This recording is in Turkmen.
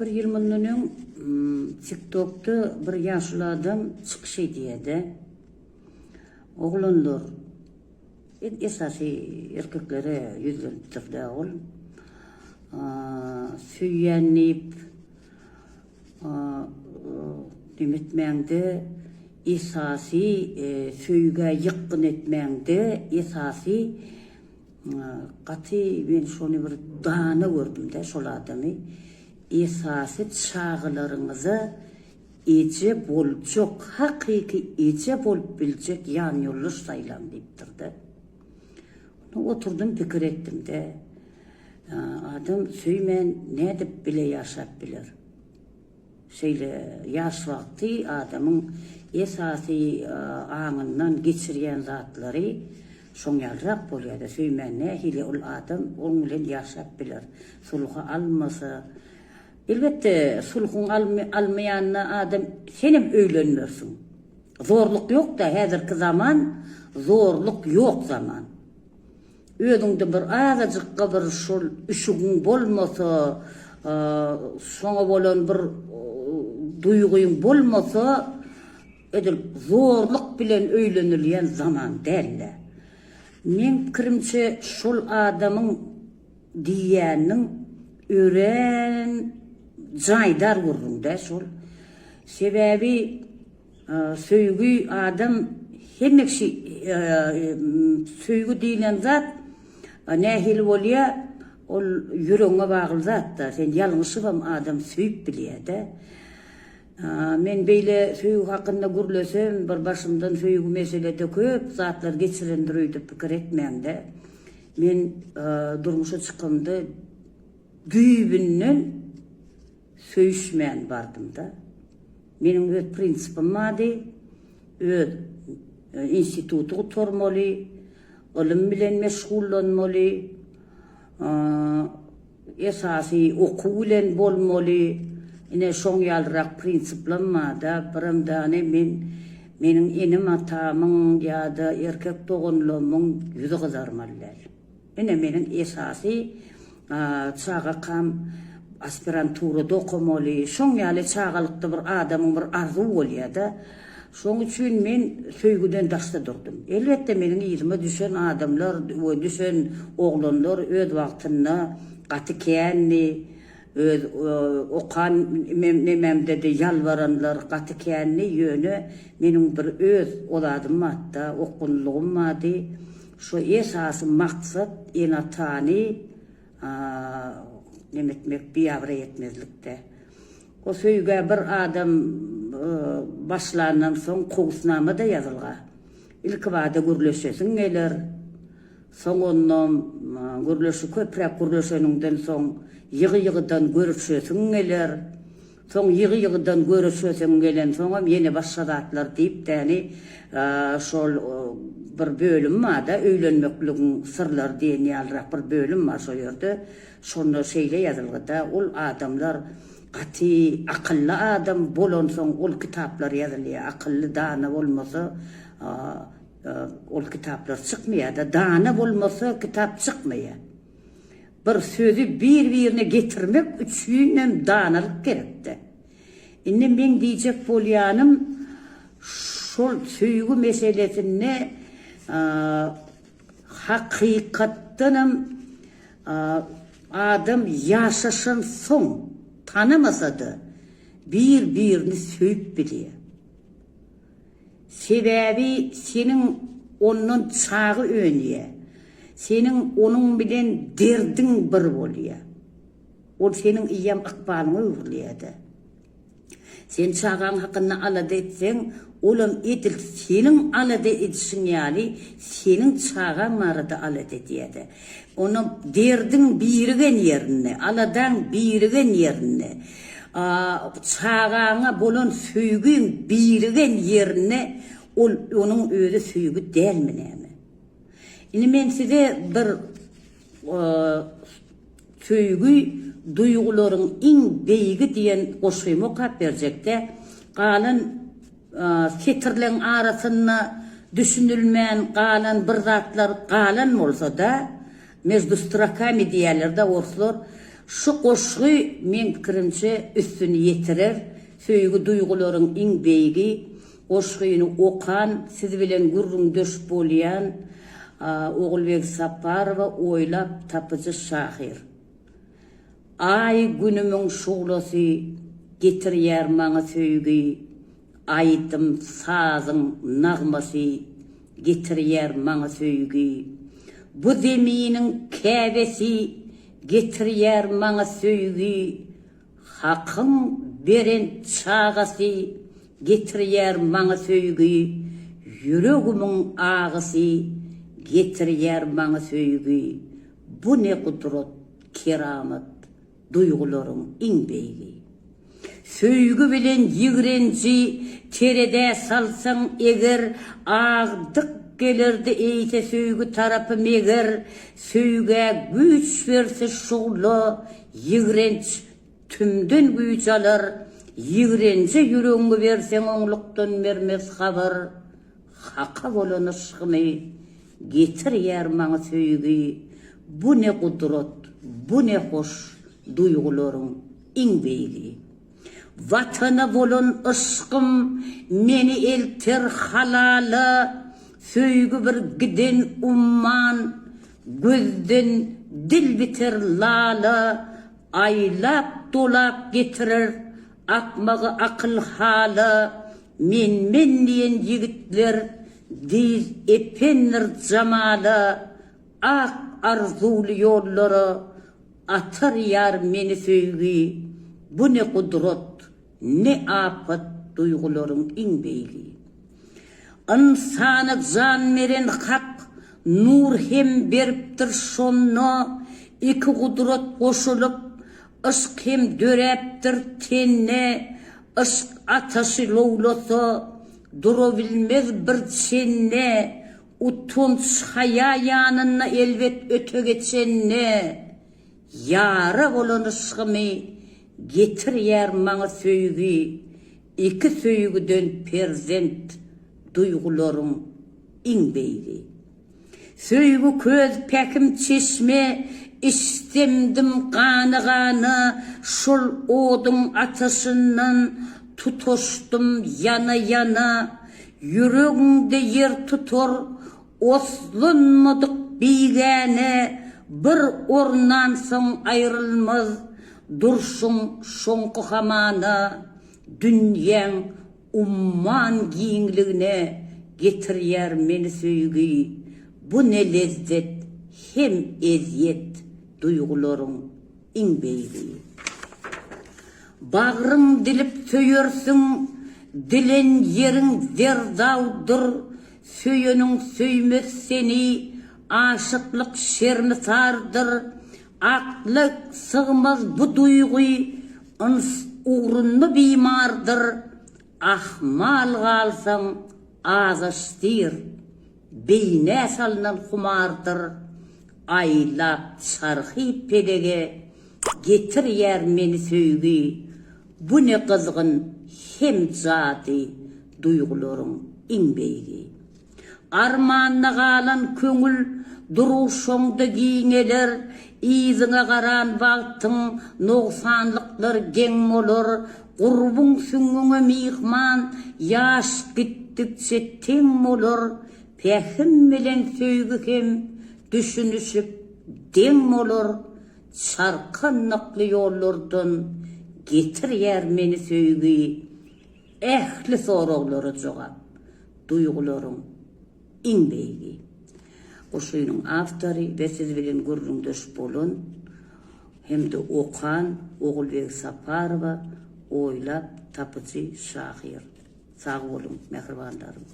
Bir yılmınının TikTok'ta bir yaşlı adam çıkış ediydi. Oğlanlar, esası erkeklere yüzlenip de ol. Süyyenleyip, demetmende, esası süyge yıkkın etmende, esası katı ben şunu bir dağını gördüm de şol adamı. Esası çağılarınızı ece bolacak, hakiki ece bolup bilecek yan yolu saylam deyiptirdi. Oturdum fikir ettim de adam söymen ne edip bile yaşap bilir. Şöyle yaş vakti adamın esası anından geçirgen zatları şoňalrak bolýar. Söýmenne hili ol adam onuň bilen yaşap bilir. Sulha almasa elbette sulhun almayanna adam senem öýlenmersiň. Zorluk yok da häzirki zaman zorluk yok zaman. Özüňde bir azajykka bir şol üşügiň bolmasa, şoňa bolan bir duyguýuň bolmasa, edil zorluk bilen öýlenilýän zaman dälle. Men pikirimçe şol adamyň diýäniň ören jaýdar gurrunda şol. Sebebi söýgü adam hemmeksi söýgü diýilen zat nähil bolýa ol ýüregiňe bagly zat da sen ýalňyşym adam söýüp bilýär-de. Men beýle söýgü hakynda gürlesem bir başymdan söýgü meselede köp zatlar geçirendir diýip pikir etmende. Men durmuşa çykymda güýbünden söýüşmän bardym da. Meniň öz prinsipim mady, öz institutu oturmaly, ilim bilen meşgullanmaly, esasy okuw bilen bolmaly. Ine şoň ýalrak prinsiplenma da birimdany meniň enim atamyň ýa-da erkek dogunlymyň ýüzi gyzarmalylar. Ine meniň esasy çaga kam aspiranturada okumaly. Şoň ýaly çagalykda bir adamyň bir arzu bolýar-da. Şoň üçin men söýgüden daşda durdum. Elbetde meniň ýerime düşen adamlar, düşen oglanlar öz wagtyny gaty känni öz okan mememde de yalvaranlar gaty känni ýöne meniň bir öz oladym hatda okunlugum mady. Şu esasy maksat enatany nemetmek biýabra etmezlikde. O söýge bir adam başlandan soň kowsnamada ýazylga. İlki wada gürleşesiň geler. Soňundan gürleşi köprek gürleşeniňden soň ýygy-ýygydan görüşesiň geler. Soň ýygy-ýygydan görüşesiň gelen soňam ýene başga zatlar diýip täni şol bir bölüm mada öýlenmekligiň sırlar diýen ýalrak bir bölüm var şo ýerde. Şonu şeýle ýazylganda ol adamlar gaty akylly adam bolan soň ol kitaplar ýazylýar. Akylly dana bolmasa ol kitaplar çykmaýar da dana bolmasa kitap çykmaýar. Bir sözü bir-birine getirmek üçin danalyk gerekdi. Indi men diýjek bolýanym şol söýgü meselesine hakykatdanam adam ýaşaşan soň tanamasa-da bir-birini söýüp bilýär. Sebebi senin ondan çağı öňýär. Senin onun bilen derdin bir bolýar. O senin iyam akbalyňy öwürlýär-de. Sen çağan hakyny alada etseň, olam edil senin alada edişiň ýaly senin çağan marada alada edýär-de. Onu derdin birigen ýerine, aladan birigen ýerine, çağana bolan söýgüň birigen ýerine onuň özü söýgü dälmini. Indi men size bir söýgü duýgularyň iň beýigi diýen goşgymy okap berjekde, galan fikrleň arasyna düşünülmän galan bir zatlar galan bolsa da mezdu strakami diýerler de orslor Şu qoşgy men pikirimçe üstüni yetirer. Söýgü duýgularyň iň beýgi, qoşgyny okan, siz bilen gürrüňdeş bolýan Oğulbek Saparowa oýlap tapyjy şahyr. Ay günümün şuğlasy getirýär maňa söýgü, aýtym sazyň nagmasy getirýär maňa söýgü. Bu zeminiň käbesi getirýär maňa söýgü. Hakyň beren çagasy getirýär maňa söýgü. Yüregimiň ağysy getirýär maňa söýgü. Bu ne kudret, keramet, duýgularyň iň beýgi. Söýgü bilen ýigrenji terede salsaň eger, agdyk gelirdi eýse söýgü tarapy meger. Söýgä güç berse şugla, ýigrenç tümden güç alar. Ýigrenje yüregiňe berseň oňlukdan bermez habar. Haka bolan ışgyny getirýär maňa söýgü. Bu ne kudret, bu ne hoş duýgularyň iň beýgi. Vatana bolan ışgym meni elter halala. Söýgü bir giden umman, gözden dil biter lala. Aylap dolap getirir akmagy akyl hala. Men diýen ýigitler diz epenler jamala. Ak arzuly ýollara atar ýar meni söýgü. Bu ne kudret, ne afat duýgularyň iň beýgi. İnsana can meren hak nur hem beripdir şonno. Iki kudret koşulup ışk hem dörepdir tenne. Işk ataşı lowlasa dura bilmez bir çenne. Utunç haya yanına elbet öte geçenne. Yara bolan ışgymy getirýär maňa söýgü. İki söýgüden perzent duýgularyň iň beýgi. Söýgü köz pekim çeşme, istemdim gany, şol oduň ataşyndan tutoşdum yana. Yüregiňde yer tutor, oslanmadyk beýgäne. Bir ornan soň aýrylmaz, durşun şoňky hamana. Dünýäň umman giňligine getirýär meni söýgü. Bu ne lezzet hem eziyet duýgularyň iň beýgi. Bagryň dilip söýersiň, dilen yeriň zerdawdyr. Söýeniň söýmez seni, aşyklyk şermisardyr. Aklyk sygmaz bu duýgy, ugrunly bimardyr. Ahmal galsaň azaşdyr, beýne salynan humardyr. Aylap çarhy pelege getirýär meni söýgü. Bu ne kızgın hem zady duýgularyň iň beýgi. Armanyna galan köňül duruşoňda giňeler. İziňe garan wagtyň noksanlyklar geň bolar. Gurbuň süňüňe mihman, ýaş gitdikçe teň bolar. Pehim bilen söýgü hem düşünüşip deň bolar. Çarkanlykly ýollardan getirýär meni söýgü. Ähli soraglary jogap duýgularyň iň beýgi. Goşuýnyň awtory we siz bilen gürrüňdeş bolan hemde okan Oğulbek Saparowa oýlap tapyjy şahyr. Sag bolun, mehribanlarym.